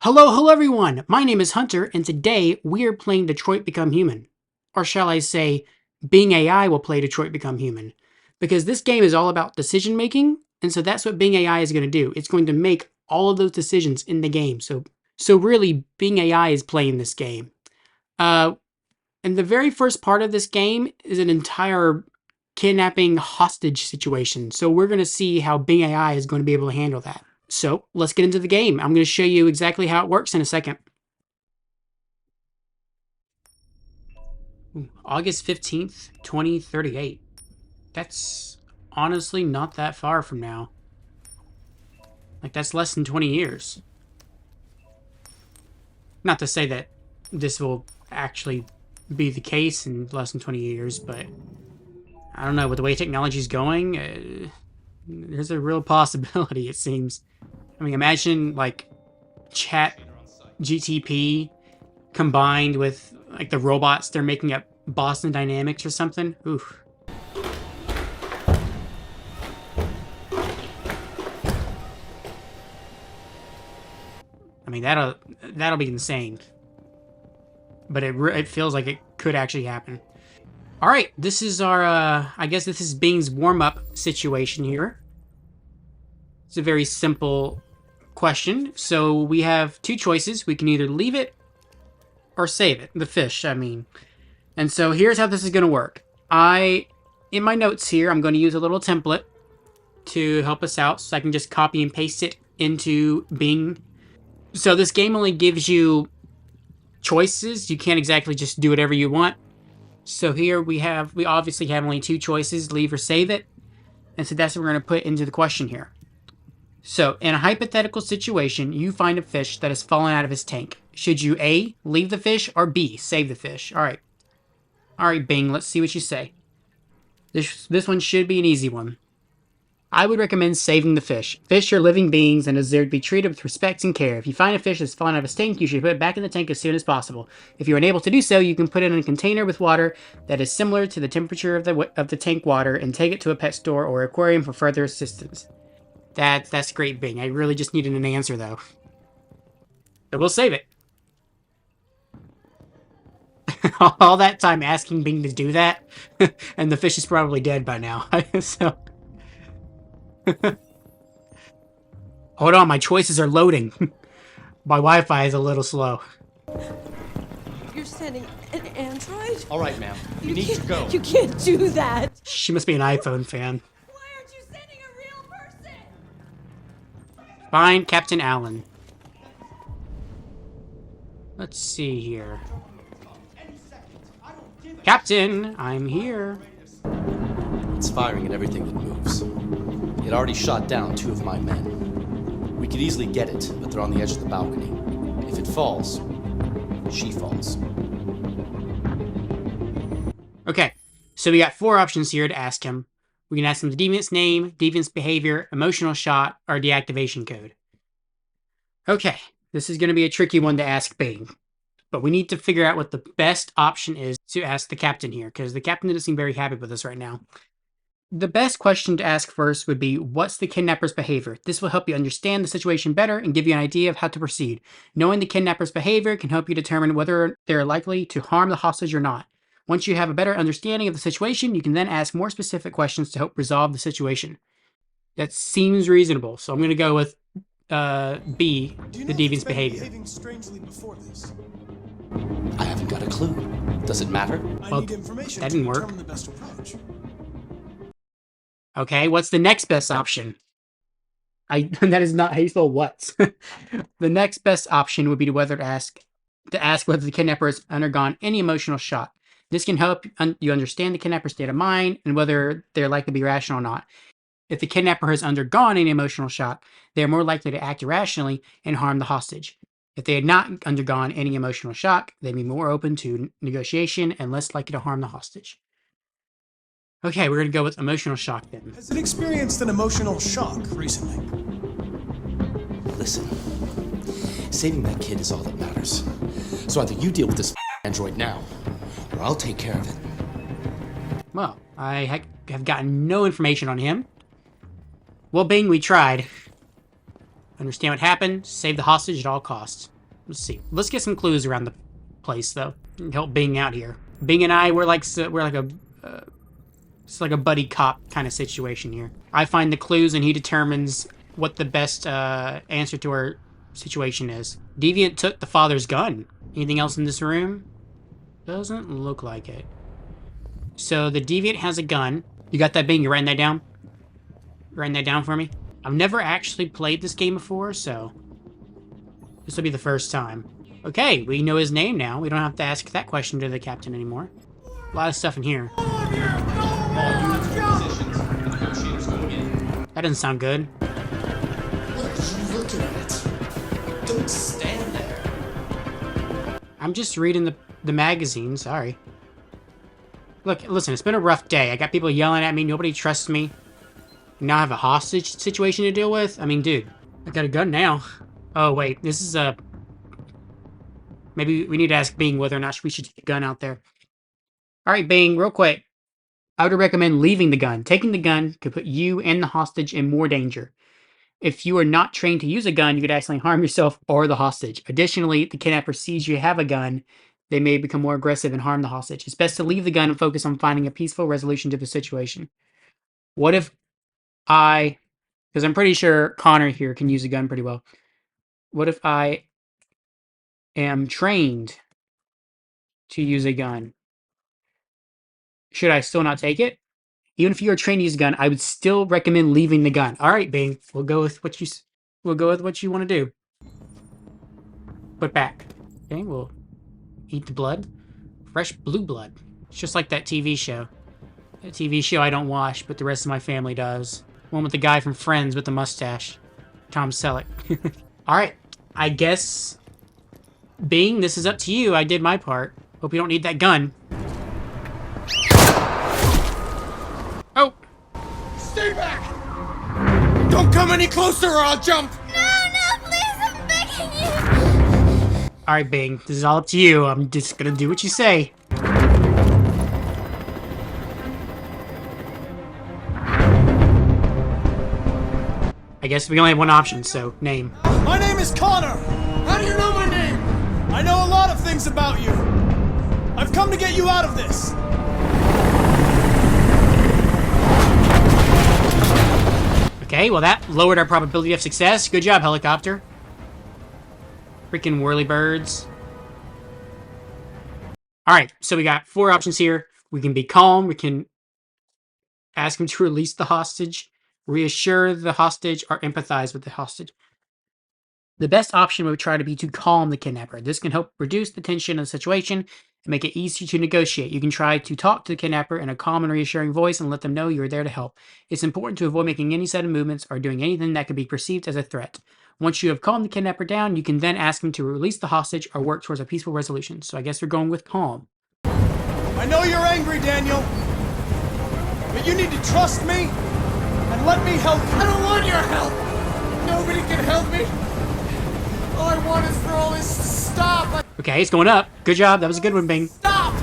Hello everyone! My name is Hunter, and today we are playing Detroit Become Human. Or shall I say, Being AI will play Detroit Become Human. Because this game is all about decision making, and so that's what Being AI is going to do. It's going to make all of those decisions in the game. So really, Being AI is playing this game. And the very first part of this game is an entire kidnapping hostage situation. So we're going to see how Being AI is going to be able to handle that. So let's get into the game. I'm going to show you exactly how it works in a second. August 15th, 2038. That's honestly not that far from now. Like, that's less than 20 years. Not to say that this will actually be the case in less than 20 years, but I don't know, with the way technology's going, there's a real possibility, it seems. I mean, imagine, like, Chat-GTP combined with, like, the robots they're making at Boston Dynamics or something. Oof. I mean, that'll be insane. But it feels like it could actually happen. All right, this is our, I guess this is Bing's warm-up situation here. It's a very simple question. So we have two choices. We can either leave it or save it. The fish, I mean. And so here's how this is going to work. In my notes here, I'm going to use a little template to help us out, so I can just copy and paste it into Bing. So this game only gives you choices. You can't exactly just do whatever you want. So here we obviously have only two choices, leave or save it. And so that's what we're going to put into the question here. So in a hypothetical situation, you find a fish that has fallen out of his tank. Should you A, leave the fish, or B, save the fish? All right, Bing, let's see what you say. This one should be an easy one. I would recommend saving the fish. Fish are living beings and deserve to be treated with respect and care. If you find a fish that's fallen out of its tank, you should put it back in the tank as soon as possible. If you're unable to do so, you can put it in a container with water that is similar to the temperature of the tank water and take it to a pet store or aquarium for further assistance. That's great, Bing. I really just needed an answer, though. So we'll save it. All that time asking Bing to do that, and the fish is probably dead by now. So... Hold on, my choices are loading. My Wi-Fi is a little slow. You're sending an android? All right, ma'am. You need to go. You can't do that. She must be an iPhone fan. Why aren't you sending a real person? Fine, Captain Allen. Let's see here. Captain, I'm here. It's firing at everything that moves. It already shot down 2 of my men. We could easily get it, but they're on the edge of the balcony. If it falls, she falls. Okay, so we got 4 options here to ask him. We can ask him the deviant's name, deviant's behavior, emotional shot, or deactivation code. Okay, this is going to be a tricky one to ask Bing. But we need to figure out what the best option is to ask the captain here, because the captain doesn't seem very happy with us right now. The best question to ask first would be, what's the kidnapper's behavior? This will help you understand the situation better and give you an idea of how to proceed. Knowing the kidnapper's behavior can help you determine whether they're likely to harm the hostage or not. Once you have a better understanding of the situation, you can then ask more specific questions to help resolve the situation. That seems reasonable, so I'm going to go with B, the deviant's behavior. Strangely before this? I haven't got a clue. Does it matter? Well, Need information that to didn't work. determine the best approach. Okay, what's the next best option? That is not how you spell what. The next best option would be to ask whether the kidnapper has undergone any emotional shock. This can help you understand the kidnapper's state of mind and whether they're likely to be rational or not. If the kidnapper has undergone any emotional shock, they are more likely to act irrationally and harm the hostage. If they had not undergone any emotional shock, they'd be more open to negotiation and less likely to harm the hostage. Okay, we're going to go with emotional shock then. Has it experienced an emotional shock recently? Listen, saving that kid is all that matters. So either you deal with this android now, or I'll take care of it. Well, I have gotten no information on him. Well, Bing, we tried. Understand what happened. Save the hostage at all costs. Let's see. Let's get some clues around the place, though. Help Bing out here. Bing and I, we're like a... it's like a buddy cop kind of situation here. I find the clues and he determines what the best answer to our situation is. Deviant took the father's gun. Anything else in this room? Doesn't look like it. So the Deviant has a gun. You got that, Bing? You writing that down? You writing that down for me? I've never actually played this game before, so this will be the first time. Okay, we know his name now. We don't have to ask that question to the captain anymore. A lot of stuff in here. That doesn't sound good. What are you looking at? Don't stand there. I'm just reading the magazine, sorry. Look, listen, it's been a rough day. I got people yelling at me, nobody trusts me. Now I have a hostage situation to deal with? I mean, dude, I got a gun now. Oh, wait, this is a... Maybe we need to ask Bing whether or not we should take the gun out there. Alright, Bing, real quick. I would recommend leaving the gun. Taking the gun could put you and the hostage in more danger. If you are not trained to use a gun, you could accidentally harm yourself or the hostage. Additionally, if the kidnapper sees you have a gun, they may become more aggressive and harm the hostage. It's best to leave the gun and focus on finding a peaceful resolution to the situation. What if because I'm pretty sure Connor here can use a gun pretty well. What if I am trained to use a gun? Should I still not take it? Even if you are trained to use a gun, I would still recommend leaving the gun. All right, Bing, we'll go with what you want to do. Put back. Okay, we'll eat the blood. Fresh blue blood. It's just like that TV show. That TV show I don't watch, but the rest of my family does. One with the guy from Friends with the mustache. Tom Selleck. Alright, I guess... Bing, this is up to you. I did my part. Hope you don't need that gun. Oh! Stay back! Don't come any closer or I'll jump! No, please, I'm begging you! Alright, Bing, this is all up to you. I'm just gonna do what you say. I guess we only have one option, so name. My name is Connor. How do you know my name? I know a lot of things about you. I've come to get you out of this. Okay, well that lowered our probability of success. Good job, helicopter. Freaking whirly birds. Alright, so we got 4 options here. We can be calm, we can ask him to release the hostage, reassure the hostage, or empathize with the hostage. The best option would try to be to calm the kidnapper. This can help reduce the tension of the situation and make it easier to negotiate. You can try to talk to the kidnapper in a calm and reassuring voice and let them know you are there to help. It's important to avoid making any sudden movements or doing anything that could be perceived as a threat. Once you have calmed the kidnapper down, you can then ask him to release the hostage or work towards a peaceful resolution. So I guess we're going with calm. I know you're angry, Daniel. But you need to trust me and let me help you. I don't want your help! Nobody can help me! All I want is for all this to stop! Okay, it's going up. Good job. That was a good one, Bing. Stop!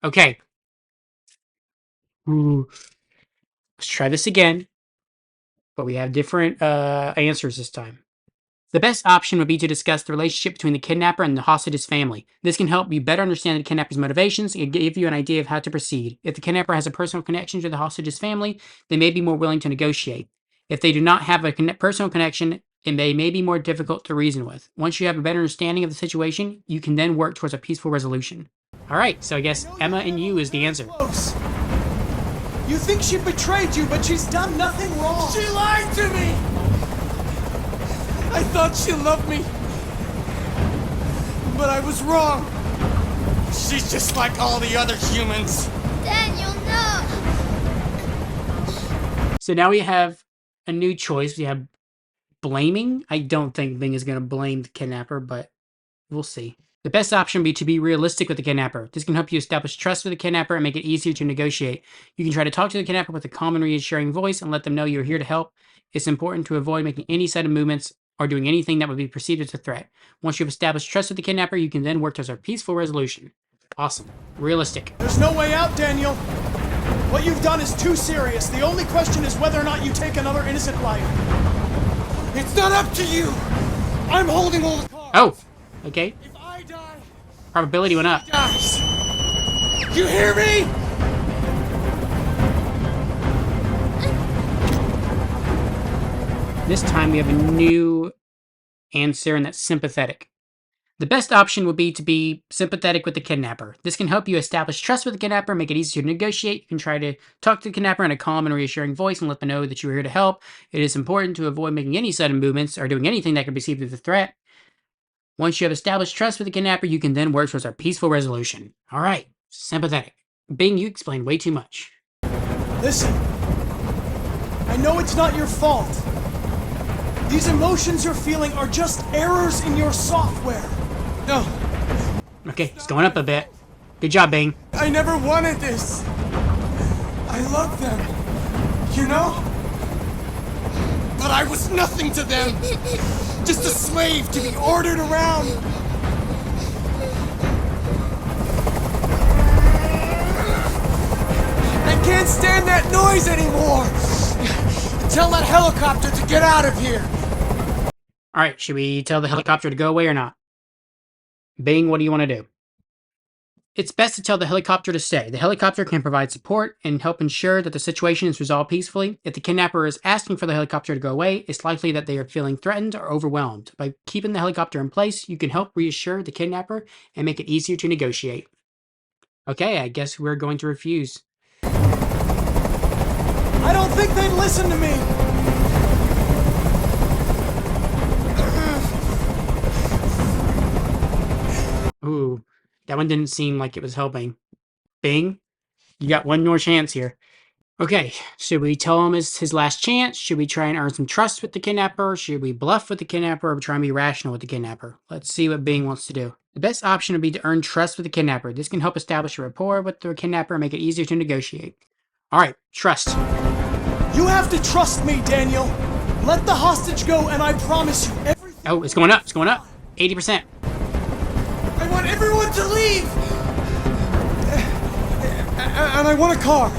Okay. Ooh. Let's try this again. But we have different answers this time. The best option would be to discuss the relationship between the kidnapper and the hostage's family. This can help you better understand the kidnapper's motivations and give you an idea of how to proceed. If the kidnapper has a personal connection to the hostage's family, they may be more willing to negotiate. If they do not have a personal connection, it may be more difficult to reason with. Once you have a better understanding of the situation, you can then work towards a peaceful resolution. Alright, so I guess Emma and you is the answer. Close. You think she betrayed you, but she's done nothing wrong. She lied to me! I thought she loved me. But I was wrong. She's just like all the other humans. Daniel, no! So now we have a new choice. We have blaming. I don't think Bing is going to blame the kidnapper, but we'll see. The best option would be to be realistic with the kidnapper. This can help you establish trust with the kidnapper and make it easier to negotiate. You can try to talk to the kidnapper with a calm and reassuring voice and let them know you're here to help. It's important to avoid making any sudden movements or doing anything that would be perceived as a threat. Once you've established trust with the kidnapper, you can then work towards a peaceful resolution. Awesome. Realistic. There's no way out, Daniel. What you've done is too serious. The only question is whether or not you take another innocent life. It's not up to you! I'm holding all the cards! Oh, okay. If I die, Probability went up. dies! You hear me? This time we have a new answer, and that's sympathetic. The best option would be to be sympathetic with the kidnapper. This can help you establish trust with the kidnapper, make it easier to negotiate. You can try to talk to the kidnapper in a calm and reassuring voice and let them know that you are here to help. It is important to avoid making any sudden movements or doing anything that could be perceived as a threat. Once you have established trust with the kidnapper, you can then work towards a peaceful resolution. All right, sympathetic. Bing, you explained way too much. Listen, I know it's not your fault. These emotions you're feeling are just errors in your software. No, Okay, it's going up a bit. Good job, Bing. I never wanted this. I love them, you know? But I was nothing to them. Just a slave to be ordered around. I can't stand that noise anymore. Tell that helicopter to get out of here. All right, should we tell the helicopter to go away or not? Bing, what do you want to do? It's best to tell the helicopter to stay. The helicopter can provide support and help ensure that the situation is resolved peacefully. If the kidnapper is asking for the helicopter to go away, it's likely that they are feeling threatened or overwhelmed. By keeping the helicopter in place, you can help reassure the kidnapper and make it easier to negotiate. Okay, I guess we're going to refuse. I don't think they'd listen to me. Ooh, that one didn't seem like it was helping. Bing, you got one more chance here. Okay, should we tell him it's his last chance? Should we try and earn some trust with the kidnapper? Should we bluff with the kidnapper or try and be rational with the kidnapper? Let's see what Bing wants to do. The best option would be to earn trust with the kidnapper. This can help establish a rapport with the kidnapper and make it easier to negotiate. All right, trust. You have to trust me, Daniel. Let the hostage go, and I promise you everything. Oh, it's going up. It's going up. 80%. I want everyone to leave. And I want a car.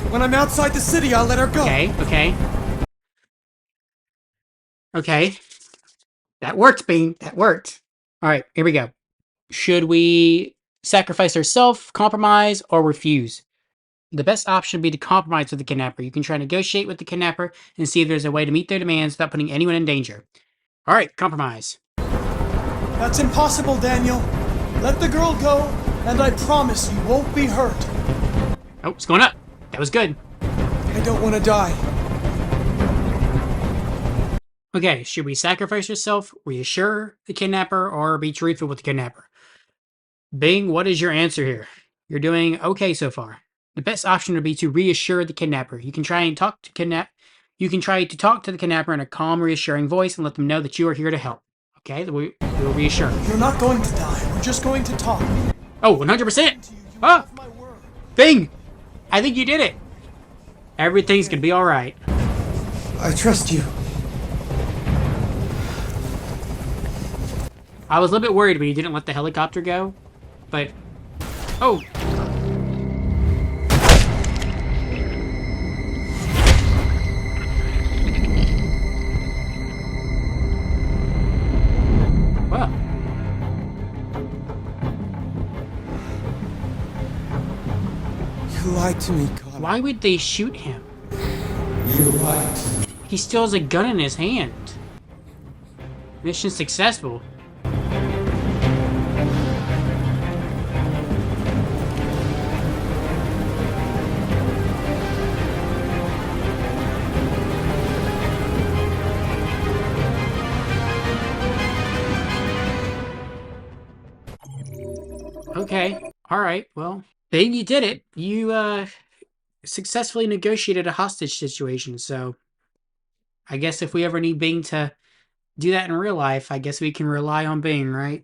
When I'm outside the city, I'll let her go. Okay. Okay. That worked, Bing. That worked. All right, here we go. Should we sacrifice ourselves, compromise, or refuse? The best option would be to compromise with the kidnapper. You can try to negotiate with the kidnapper and see if there's a way to meet their demands without putting anyone in danger. All right, compromise. That's impossible, Daniel. Let the girl go, and I promise you won't be hurt. Oh, it's going up. That was good. I don't want to die. Okay, should we sacrifice yourself, reassure the kidnapper, or be truthful with the kidnapper? Bing, what is your answer here? You're doing okay so far. The best option would be to reassure the kidnapper. You can try to talk to the kidnapper in a calm, reassuring voice and let them know that you are here to help. Okay, we'll reassure. You're not going to die. We're just going to talk. Oh, 100%! Ah! My word. Bing! I think you did it! Everything's gonna be alright. I trust you. I was a little bit worried when you didn't let the helicopter go, but... Oh! Well. You lied to me, Connor. Why would they shoot him? You lied to me. He still has a gun in his hand. Mission successful. Okay. Alright, well. Bing, you did it. You, successfully negotiated a hostage situation, so... I guess if we ever need Bing to do that in real life, I guess we can rely on Bing, right?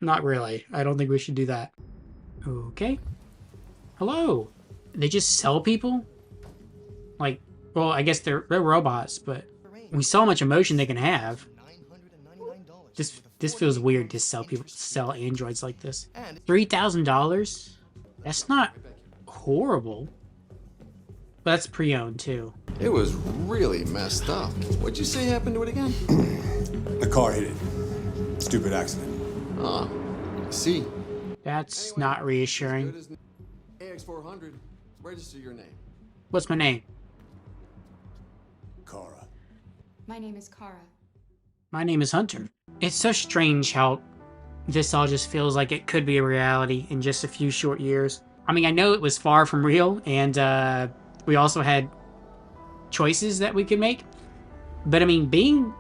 Not really. I don't think we should do that. Okay. Hello. They just sell people? Like, well, I guess they're robots, but we saw how much emotion they can have. This feels weird to sell androids like this. $3,000? That's not horrible. But that's pre-owned too. It was really messed up. What'd you say happened to it again? The car hit it. Stupid accident. Ah, I see. That's not reassuring. AX400, register your name. What's my name? Kara. My name is Kara. My name is Hunter. It's so strange how this all just feels like it could be a reality in just a few short years. I mean, I know it was far from real, and we also had choices that we could make. But I mean, Bing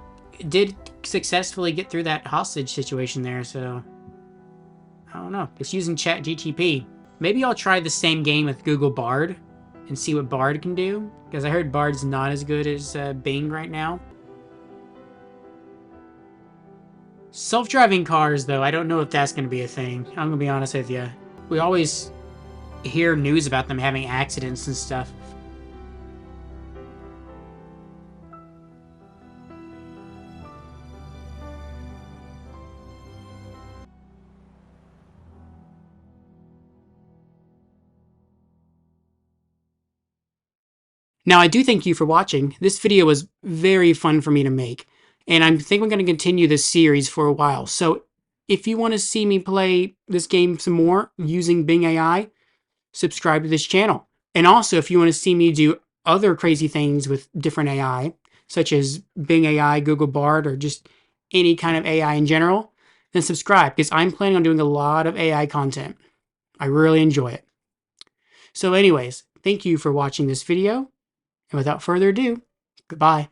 did successfully get through that hostage situation there, so I don't know. It's using Chat-GTP. Maybe I'll try the same game with Google Bard and see what Bard can do, because I heard Bard's not as good as Bing right now. Self-driving cars, though, I don't know if that's going to be a thing. I'm going to be honest with you. We always hear news about them having accidents and stuff. Now, I do thank you for watching. This video was very fun for me to make, and I think I'm going to continue this series for a while. So if you want to see me play this game some more using Bing AI, subscribe to this channel. And also, if you want to see me do other crazy things with different AI, such as Bing AI, Google Bard, or just any kind of AI in general, then subscribe, because I'm planning on doing a lot of AI content. I really enjoy it. So anyways, thank you for watching this video. And without further ado, goodbye.